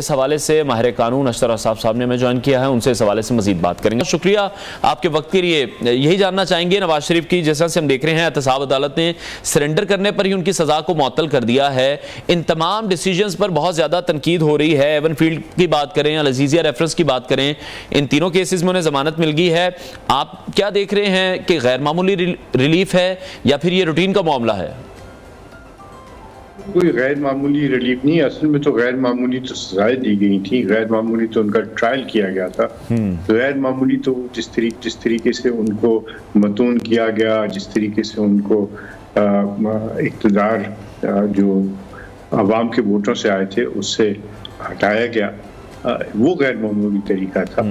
इस हवाले से माहिर कानून अशतर असाब साहब ने हमें ज्वाइन किया है, उनसे इस हवाले से मजीद बात करेंगे। शुक्रिया आपके वक्त के लिए। यही जानना चाहेंगे नवाज शरीफ की, जैसा से हम देख रहे हैं एहतसाब अदालत ने सरेंडर करने पर ही उनकी सजा को मुअत्तल कर दिया है। इन तमाम डिसीजंस पर बहुत ज्यादा तनकीद हो रही है। एवन फील्ड की बात करें, अल अजीजिया रेफरेंस की बात करें, इन तीनों केसेस में उन्हें जमानत मिल गई है। आप क्या देख रहे हैं कि गैर मामूली रिलीफ है या फिर ये रूटीन का मामला है? कोई गैर मामूली रिलीफ नहीं, असल में तो गैर मामूली तो सजाएं दी गई थी, गैर मामूली तो उनका ट्रायल किया गया था। गैर मामूली तो जिस तरीके से उनको मतून किया गया, जिस तरीके से उनको इक़्तिदार जो अवाम के वोटों से आए थे उससे हटाया गया, वो गैर मामूली तरीका था।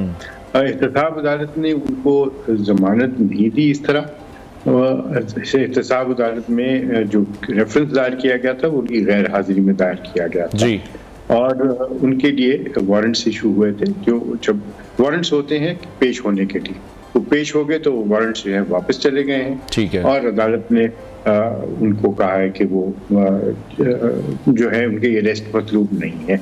एहतसाब अदालत ने उनको जमानत नहीं दी इस तरह। एहतसाब अदालत में जो रेफरेंस दायर किया गया था वो उनकी गैर हाजिरी में दायर किया गया था जी। और उनके लिए वारंट्स इशू हुए थे। जो जब वारंट्स होते हैं पेश होने के लिए, वो पेश हो गए तो वारंट्स जो है वापस चले गए हैं। ठीक है। और अदालत ने उनको कहा है कि वो जो है उनके अरेस्ट मतलूब नहीं है।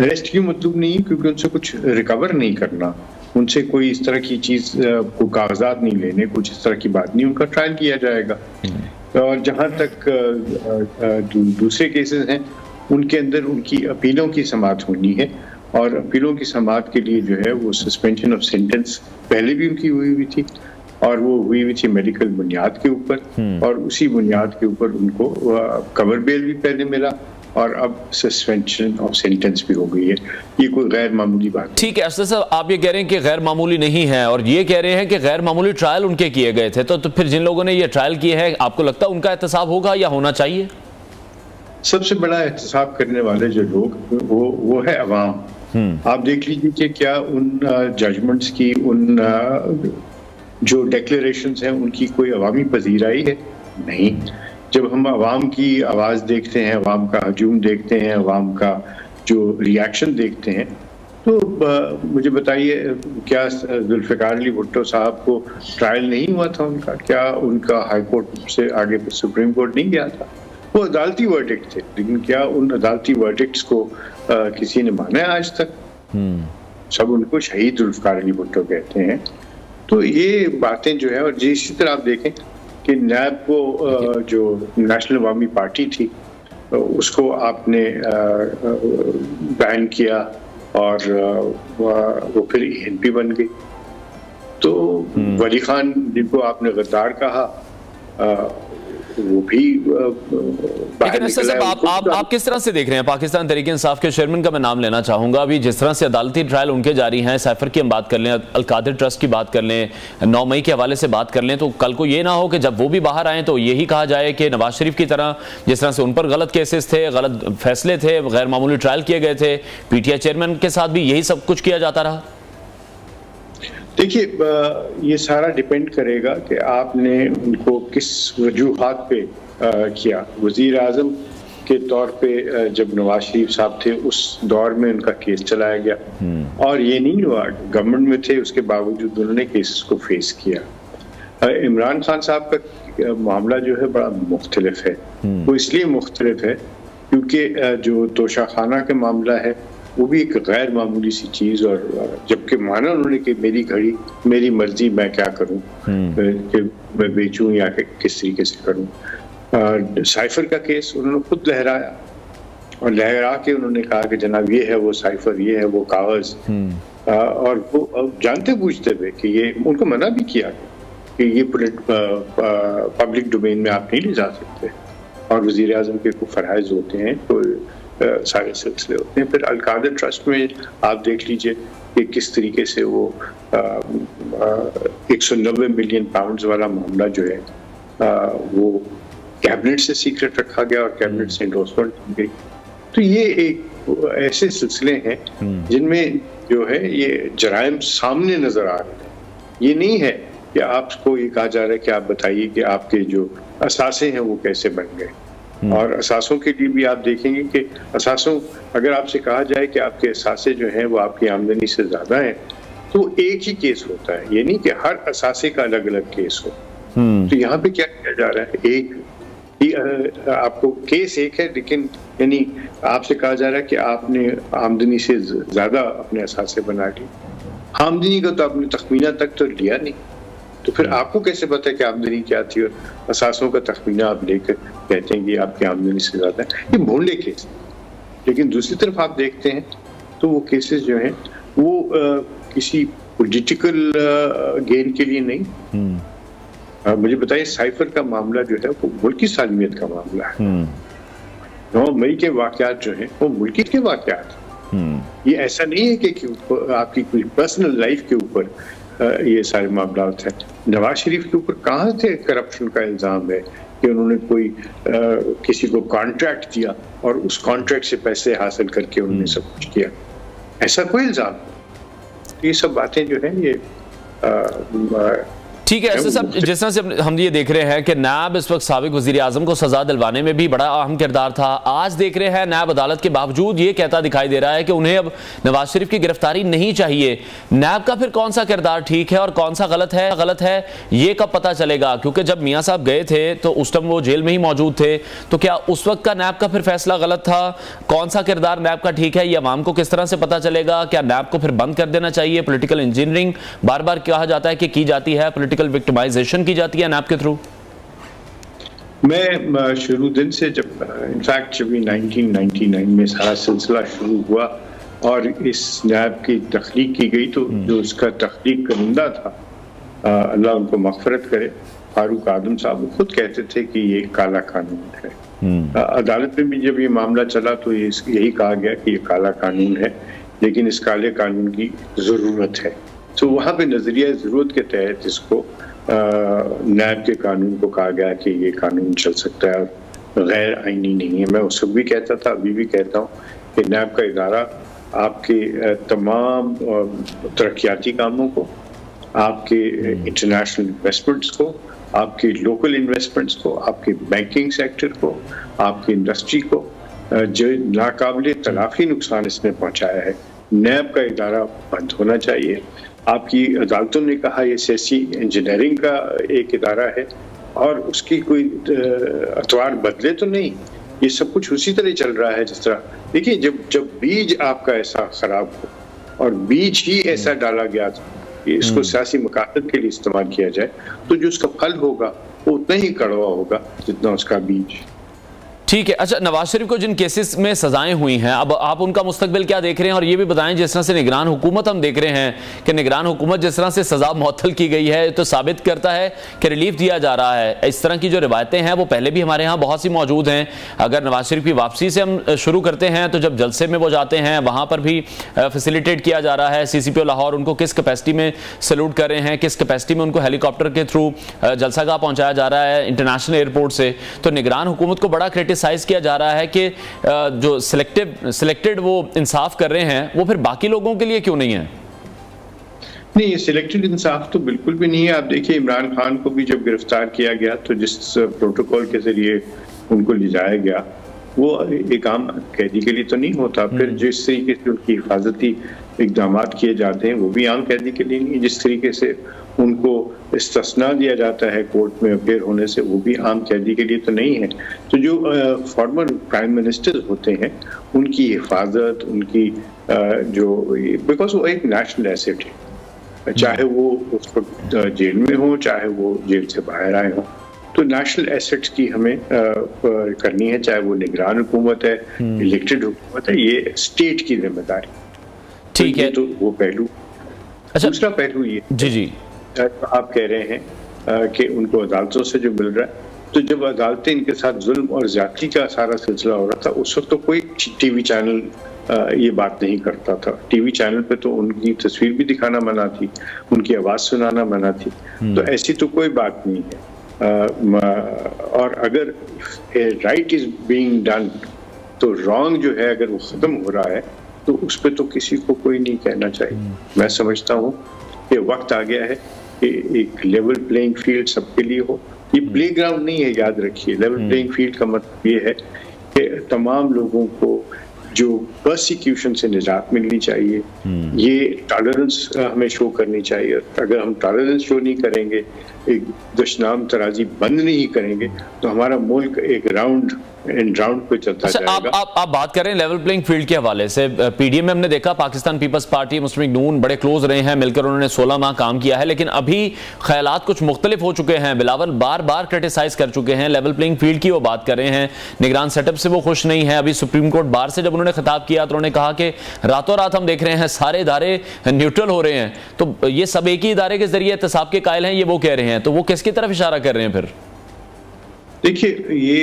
अरेस्ट क्यों मतलूब नहीं है? क्योंकि उनसे कुछ रिकवर नहीं करना, उनसे कोई इस तरह की चीज को कागजात नहीं लेने, कुछ इस तरह की बात नहीं, उनका ट्रायल किया जाएगा। और जहां तक दूसरे केसेस हैं उनके अंदर उनकी अपीलों की समाअत होनी है, और अपीलों की समाअत के लिए जो है वो सस्पेंशन ऑफ सेंटेंस पहले भी उनकी हुई हुई थी, और वो हुई हुई थी मेडिकल बुनियाद के ऊपर, और उसी बुनियाद के ऊपर उनको कवर बेल भी पहले मिला, और अब सस्पेंशन ऑफ सेंटेंस भी हो गई है। ये कोई गैर मामूली बात है। ठीक है अशरफ साहब, आप ये कह रहे हैं कि गैर मामूली नहीं है, और ये कह रहे हैं कि गैर मामूली ट्रायल उनके किए गए थे, तो फिर जिन लोगों ने ये ट्रायल किए हैं, आपको लगता है उनका एहतसाब होगा या होना चाहिए? सबसे बड़ा एहतसाब करने वाले जो लोग वो है अवाम। आप देख लीजिए कि क्या उन जजमेंट्स की, उन जो डिक्लेरेशंस हैं उनकी कोई अवामी पजीराई है? नहीं। जब हम अवाम की आवाज़ देखते हैं, अवाम का हजूम देखते हैं, अवाम का जो रिएक्शन देखते हैं, तो मुझे बताइए क्या जुल्फ़िकार अली भुट्टो साहब को ट्रायल नहीं हुआ था उनका? क्या उनका हाई कोर्ट से आगे सुप्रीम कोर्ट नहीं गया था? वो अदालती वर्डिक्ट थे, लेकिन क्या उन अदालती वर्डिक्ट्स को किसी ने माना है आज तक? सब उनको शहीद जुल्फ़िकार अली भुट्टो कहते हैं। तो ये बातें जो है, और इसी तरह आप देखें कि नैब को जो नेशनल अवामी पार्टी थी उसको आपने बैन किया, और वो फिर एएनपी बन गई। तो वली खान जिनको आपने गद्दार कहा, वो भी लेकिन आप किस तरह से देख रहे हैं? पाकिस्तान तहरीक इंसाफ के चेयरमैन का मैं नाम लेना चाहूंगा। अभी जिस तरह से अदालती ट्रायल उनके जारी हैं, साइफर की हम बात कर लें, अल-कादिर ट्रस्ट की बात कर लें, 9 मई के हवाले से बात कर लें, तो कल को ये ना हो कि जब वो भी बाहर आए तो यही कहा जाए कि नवाज शरीफ की तरह जिस तरह से उन पर गलत केसेस थे, गलत फैसले थे, गैर मामूली ट्रायल किए गए थे, पीटीआई चेयरमैन के साथ भी यही सब कुछ किया जाता रहा। देखिए, ये सारा डिपेंड करेगा कि आपने उनको किस वजूहात पे किया। वजीर आजम के तौर पे जब नवाज शरीफ साहब थे उस दौर में उनका केस चलाया गया, और ये नहीं हुआ, गवर्नमेंट में थे उसके बावजूद उन्होंने केसेस को फेस किया। इमरान खान साहब का मामला जो है बड़ा मुख्तलिफ है। वो इसलिए मुख्तलिफ है क्योंकि जो तोशाखाना का मामला है वो भी एक गैर मामूली सी चीज, और जबकि माना उन्होंने कि मेरी घड़ी मेरी मर्जी, मैं क्या करूं, कि मैं बेचूं या किस तरीके से करूं। साइफर का केस उन्होंने खुद लहराया, और लहरा के उन्होंने कहा कि जनाब ये है वो साइफर, ये है वो कागज, और वो जानते बूझते हुए कि ये, उनको मना भी किया कि ये पब्लिक डोमेन में आप नहीं ले जा सकते, और वजीर आजम के कुछ फराइज होते हैं, तो सारे सिलसिले होते हैं। फिर अल-कादिर ट्रस्ट में आप देख लीजिए कि किस तरीके से वो 190 मिलियन पाउंड्स वाला मामला जो है वो कैबिनेट से सीक्रेट रखा गया, और कैबिनेट से एंडोर्समेंट की गई। तो ये एक ऐसे सिलसिले हैं जिनमें जो है ये जराइम सामने नजर आ रहे हैं। ये नहीं है कि आपको ये कहा जा रहा है कि आप बताइए कि आपके जो असासे हैं वो कैसे बन गए। और असासों के लिए भी आप देखेंगे कि असासों, अगर आपसे कहा जाए कि आपके असासे जो हैं वो आपकी आमदनी से ज्यादा हैं, तो एक ही केस होता है, ये नहीं कि हर असासे का अलग अलग केस हो। तो यहाँ पे क्या किया जा रहा है, एक आपको केस एक है, लेकिन यानी आपसे कहा जा रहा है कि आपने आमदनी से ज्यादा अपने असासे बना ली, आमदनी का तो आपने तखमीना तक तो लिया नहीं, तो फिर आपको कैसे पता है कि आमदनी क्या थी और असासों का तखमीना आप लेकर कहते हैं कि आपकी आमदनी से ज्यादा है। ये भोंडे केस। लेकिन दूसरी तरफ आप देखते हैं तो वो केसेस जो हैं वो किसी पॉलिटिकल गेन के लिए नहीं। मुझे बताइए, साइफर का मामला जो है वो मुल्की सालमियत का मामला है। 9 मई के वाकयात जो हैं वो मुल्की के वाकयात। ये ऐसा नहीं है कि आपकी कोई पर्सनल लाइफ के ऊपर ये सारे मामला हैं। नवाज शरीफ के ऊपर कहाँ से करप्शन का इल्जाम है कि उन्होंने कोई किसी को कॉन्ट्रैक्ट दिया और उस कॉन्ट्रैक्ट से पैसे हासिल करके उन्होंने सब कुछ किया? ऐसा कोई इल्जाम नहीं। ये सब बातें जो है ये ठीक है। ऐसे सब जिस तरह से हम ये देख रहे हैं कि नायब इस वक्त साबिक वजीर आजम को सजा दिलवाने में भी बड़ा अहम किरदार था। आज देख रहे हैं नायब अदालत के बावजूद ये कहता दिखाई दे रहा है कि उन्हें अब नवाज शरीफ की गिरफ्तारी नहीं चाहिए। नायब का फिर कौन सा किरदार ठीक है और कौन सा गलत है ये कब पता चलेगा? क्योंकि जब मियां साहब गए थे तो उस टाइम वो जेल में ही मौजूद थे, तो क्या उस वक्त का नायब का फिर फैसला गलत था? कौन सा किरदार नायब का ठीक है ये अवाम को किस तरह से पता चलेगा? क्या नायब को फिर बंद कर देना चाहिए? पॉलिटिकल इंजीनियरिंग बार बार कहा जाता है कि की जाती है, पॉलिटिकल विक्टिमाइजेशन की जाती है नायब के थ्रू। मैं शुरू दिन से जब इनफैक्ट जब 1999 में सारा सिलसिला शुरू हुआ और इस नायब की तख्लीक की गई, तो जो उसका तख्लीक करंदा था, अल्लाह उनको मग़फ़िरत करे, फारूक आदम साहब, वो खुद कहते थे कि ये काला कानून है। अदालत में भी जब ये मामला चला तो यही कहा गया कि ये काला कानून है, लेकिन इस काले कानून की ज़रूरत है। तो वहाँ पे नज़रिया ज़रूरत के तहत इसको नायब के कानून को कहा गया कि ये कानून चल सकता है और गैर आईनी नहीं है। मैं उस वक्त भी कहता था, अभी भी कहता हूँ कि नायब का इदारा आपके तमाम तरक्याती कामों को, आपके इंटरनेशनल इन्वेस्टमेंट्स को, आपके लोकल इन्वेस्टमेंट्स को, आपके बैंकिंग सेक्टर को, आपकी इंडस्ट्री को जो नाकाबिले तलाफी नुकसान इसने पहुँचाया है, नायब का इदारा बंद होना चाहिए। आपकी अदालतों ने कहा ये सियासी इंजीनियरिंग का एक इदारा है और उसकी कोई अतवार बदले तो नहीं, ये सब कुछ उसी तरह चल रहा है जिस तरह। देखिए, जब बीज आपका ऐसा खराब हो और बीज ही ऐसा डाला गया था कि इसको सियासी मकासद के लिए इस्तेमाल किया जाए, तो जो उसका फल होगा वो उतना ही कड़वा होगा जितना उसका बीज। ठीक है। अच्छा, नवाज शरीफ को जिन केसेस में सजाएं हुई हैं, अब आप उनका मुस्तकबिल क्या देख रहे हैं? और ये भी बताएं, जिस तरह से निगरान हुकूमत हम देख रहे हैं कि निगरान हुकूमत जिस तरह से सजा मुअत्तल की गई है, तो साबित करता है कि रिलीफ दिया जा रहा है। इस तरह की जो रिवायतें हैं वो पहले भी हमारे यहाँ बहुत सी मौजूद हैं। अगर नवाज शरीफ की वापसी से हम शुरू करते हैं तो जब जलसे में वो जाते हैं वहाँ पर भी फैसिलिटेट किया जा रहा है। CCPO लाहौर उनको किस कैपेसिटी में सैल्यूट कर रहे हैं, किस कैपेसिटी में उनको हेलीकॉप्टर के थ्रू जलसागाह पहुँचाया जा रहा है इंटरनेशनल एयरपोर्ट से। तो निगरान हुकूमत को बड़ा क्रिटिसाइज किया जा रहा है कि जो सिलेक्टेड वो इंसाफ कर रहे हैं वो फिर बाकी लोगों के लिए क्यों नहीं है? नहीं, ये सिलेक्टेड इंसाफ तो बिल्कुल भी नहीं है। आप देखिए, इमरान खान को भी जब गिरफ्तार किया गया तो जिस प्रोटोकॉल के जरिए उनको ले जाया गया वो एक आम कैदी के लिए तो नहीं होता। फिर जिस तरीके से उनकी हिफाजती इकदाम किए जाते हैं वो भी आम कैदी के लिए नहीं। जिस तरीके से उनको इस्तिस्ना दिया जाता है कोर्ट में अपेयर होने से, वो भी आम कैदी के लिए तो नहीं है। तो जो फॉर्मर प्राइम मिनिस्टर होते हैं उनकी हिफाजत, उनकी जो, बिकॉज वो एक नेशनल एसेट है, चाहे वो उस वक्त जेल में हो चाहे वो जेल से बाहर आए हों, तो नेशनल एसेट्स की हमें करनी है, चाहे वो निगरान हुकूमत है, इलेक्टेड हुकूमत है, ये स्टेट की जिम्मेदारी। ठीक है, तो वो पहलू। अच्छा, दूसरा पहलू ये जी आप कह रहे हैं कि उनको अदालतों से जो मिल रहा है, तो जब अदालतें इनके साथ जुल्म और ज्यादती का सारा सिलसिला हो रहा था उस वक्त तो कोई टीवी चैनल ये बात नहीं करता था। टीवी चैनल पे तो उनकी तस्वीर भी दिखाना मना थी, उनकी आवाज सुनाना मना थी। तो ऐसी तो कोई बात नहीं है। और अगर राइट इज बीइंग डन तो रॉन्ग जो है अगर वो खत्म हो रहा है तो उस पर तो किसी को कोई नहीं कहना चाहिए। मैं समझता हूँ कि वक्त आ गया है कि एक लेवल प्लेइंग फील्ड सबके लिए हो। ये प्लेग्राउंड नहीं है, याद रखिए। लेवल प्लेइंग फील्ड का मतलब ये है कि तमाम लोगों को जो पर्सिक्यूशन से निजात मिलनी चाहिए, ये टॉलरेंस हमें शो करनी चाहिए। अगर हम टॉलरेंस शो नहीं करेंगे, एक दशनाम तराजी बंद नहीं करेंगे तो हमारा मुल्क एक राउंड एंड राउंड पे चलता जाएगा। आप बात कर रहे हैं लेवल प्लेइंग फील्ड के हवाले से। पीडीएम में हमने देखा पाकिस्तान पीपल्स पार्टी, मुस्लिम लीग नून बड़े क्लोज रहे हैं, मिलकर उन्होंने 16 माह काम किया है, लेकिन अभी ख्यालात कुछ मुख्तलिफ हो चुके हैं। बिलावल बार बार क्रिटिसाइज कर चुके हैं, लेवल प्लेइंग फील्ड की वो बात कर रहे हैं, निगरान सेटअप से वो खुश नहीं है। अभी सुप्रीम कोर्ट बार से जब उन्होंने खिताब किया तो उन्होंने कहा कि रातों रात हम देख रहे हैं सारे इदारे न्यूट्रल हो रहे हैं, तो ये सब एक ही इदारे के जरिए एहतसाब के कायल हैं, ये वो कह रहे हैं, तो वो किसकी तरफ इशारा कर रहे हैं फिर? देखिए, ये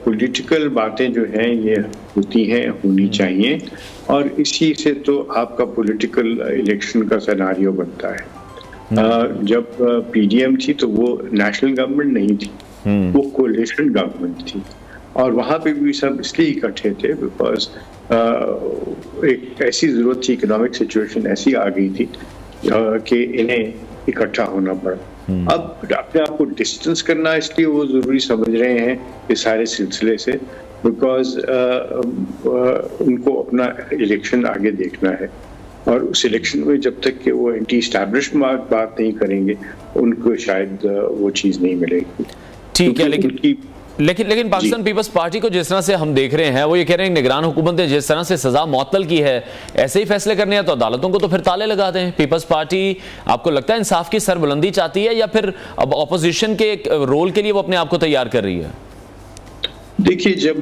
पॉलिटिकल बातें जो हैं ये होती हैं, होनी चाहिए, और इसी से तो आपका पॉलिटिकल इलेक्शन का सिनेरियो बनता है। जब पीडीएम थी तो वो नेशनल गवर्नमेंट नहीं थी, वो कोलिशन गवर्नमेंट थी, और वहां पे भी सब इसलिए इकट्ठे थे बिकॉज एक ऐसी जरूरत थी, इकोनॉमिक सिचुएशन ऐसी आ गई थी कि इन्हें इकट्ठा होना पड़ा। अब अपने आप को डिस्टेंस करना इसलिए वो जरूरी समझ रहे हैं इस सारे सिलसिले से, बिकॉज उनको अपना इलेक्शन आगे देखना है, और उस इलेक्शन में जब तक कि वो एंटी एस्टैब्लिशमेंट बात नहीं करेंगे उनको शायद वो चीज नहीं मिलेगी। ठीक है, लेकिन पाकिस्तान पीपल्स पार्टी को जिस तरह से हम देख रहे हैं, वो ये कह रहे हैं निगरान हुकूमत ने जिस तरह से सजा मुअत्तल की है, ऐसे ही फैसले करने हैं तो अदालतों को तो फिर ताले लगा दें। पीपल्स पार्टी आपको लगता है इंसाफ की सरबुलंदी चाहती है, या फिर अब ऑपोजिशन के रोल के लिए वो अपने आप को तैयार कर रही है? देखिए, जब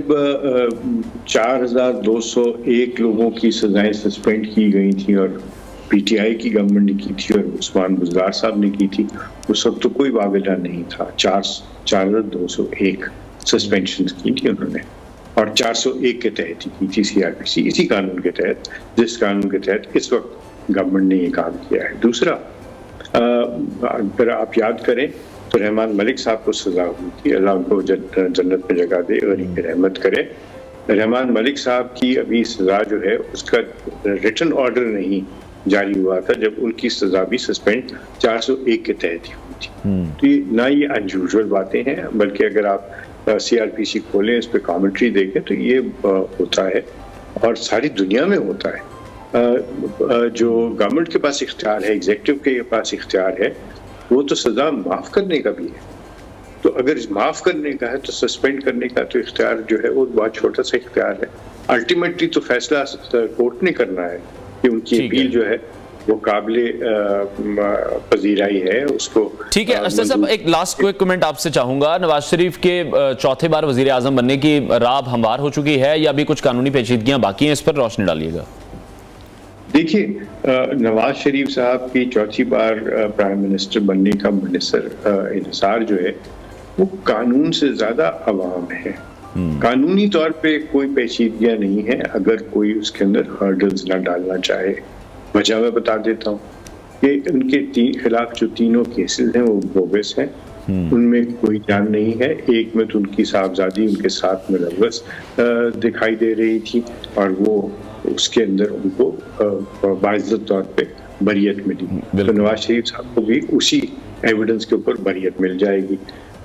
4201 लोगों की सजाएं सस्पेंड की गई थी और पीटीआई की गवर्नमेंट ने की थी और उस्मान बुज़दार साहब ने की थी, उस वक्त तो कोई वाविला नहीं था। 4201 सस्पेंशन की थी उन्होंने, और 401 के तहत ही की थी सीआरपीसी, इसी कानून के तहत, जिस कानून के तहत इस वक्त गवर्नमेंट ने ये काम किया है। दूसरा, अगर आप याद करें तो रहमान मलिक साहब को सजा हुई थी, अल्लाह उनको जन्नत में जगह दे और इनकी रहमत करे। रहमान मलिक साहब की अभी सजा जो है उसका रिटन ऑर्डर नहीं जारी हुआ था, जब उनकी सजा भी सस्पेंड 401 के तहत ही हुई थी। तो ये ना ये अनयूजुअल बातें हैं, बल्कि अगर आप सीआरपीसी खोलें, इस पे कमेंट्री देखें तो ये होता है और सारी दुनिया में होता है। जो गवर्नमेंट के पास इख्तियार है, एग्जीक्यूटिव के पास इख्तियार है, वो तो सजा माफ करने का भी है। तो अगर माफ करने का है तो सस्पेंड करने का तो इख्तियार जो है वो बहुत छोटा सा इख्तियार है। अल्टीमेटली तो फैसला कोर्ट ने करना है कि उनकी अपील जो है वो काबिले पजीराई है, उसको। ठीक है अस्तर साहब, एक लास्ट क्विक कमेंट आपसे चाहूंगा। नवाज शरीफ के चौथे बार वजीर आजम बनने की राह हमवार हो चुकी है या अभी कुछ कानूनी पेचीदगियां बाकी हैं, इस पर रोशनी डालिएगा। देखिए, नवाज शरीफ साहब की चौथी बार प्राइम मिनिस्टर बनने का मुनसर इंतजार जो है वो कानून से ज्यादा अवाम है। कानूनी तौर पे कोई पेचीदगियां नहीं है, अगर कोई उसके अंदर हर्डल्स ना डालना चाहे। वजह मैं बता देता हूँ कि उनके खिलाफ जो तीनों केसेस हैं वो बोगस हैं, उनमें कोई जान नहीं है। एक में तो उनकी साहबजादी उनके साथ मुलव्वस दिखाई दे रही थी और वो उसके अंदर उनको बाइज्जत तौर पे बरियत मिली, तो नवाज शरीफ साहब को भी उसी एविडेंस के ऊपर बरियत मिल जाएगी।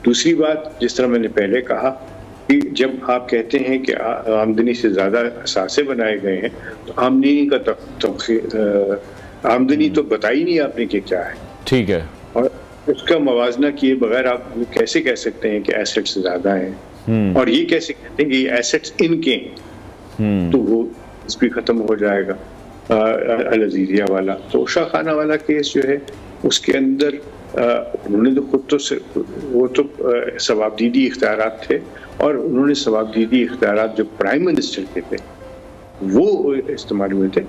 दूसरी बात, जिस तरह मैंने पहले कहा कि जब आप कहते हैं कि आमदनी से ज्यादा असासे बनाए गए हैं, तो आमदनी का आमदनी तो बताई नहीं आपने कि क्या है। ठीक है, और उसका मवाजना किए बगैर आप कैसे कह सकते हैं कि एसेट्स ज्यादा हैं, और ये कैसे कहते हैं कि एसेट्स इनके, तो वो इस भी खत्म हो जाएगा। अल-अज़ीज़िया वाला, तो उषा खाना वाला केस जो है उसके अंदर उन्होंने तो खुद तो वो तो सवाबदीदी इख्तियारात थे, और उन्होंने सवाबदीदी इख्तियारात जो प्राइम मिनिस्टर के थे वो इस्तेमाल हुए थे।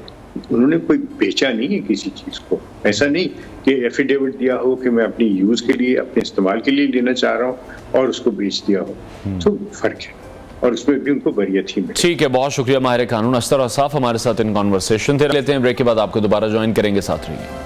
उन्होंने कोई बेचा नहीं है किसी चीज को, ऐसा नहीं कि एफिडेविट दिया हो कि मैं अपनी यूज के लिए, अपने इस्तेमाल के लिए लेना चाह रहा हूँ और उसको बेच दिया हो, तो फर्क है, और उसमें भी उनको बरियत ही मिली। ठीक है, बहुत शुक्रिया माहिर कानून अस्तर असाफ हमारे साथ इन कॉन्वर्सेशन थे। लेते हैं ब्रेक के बाद आपको दोबारा ज्वाइन करेंगे, साथ रहिए।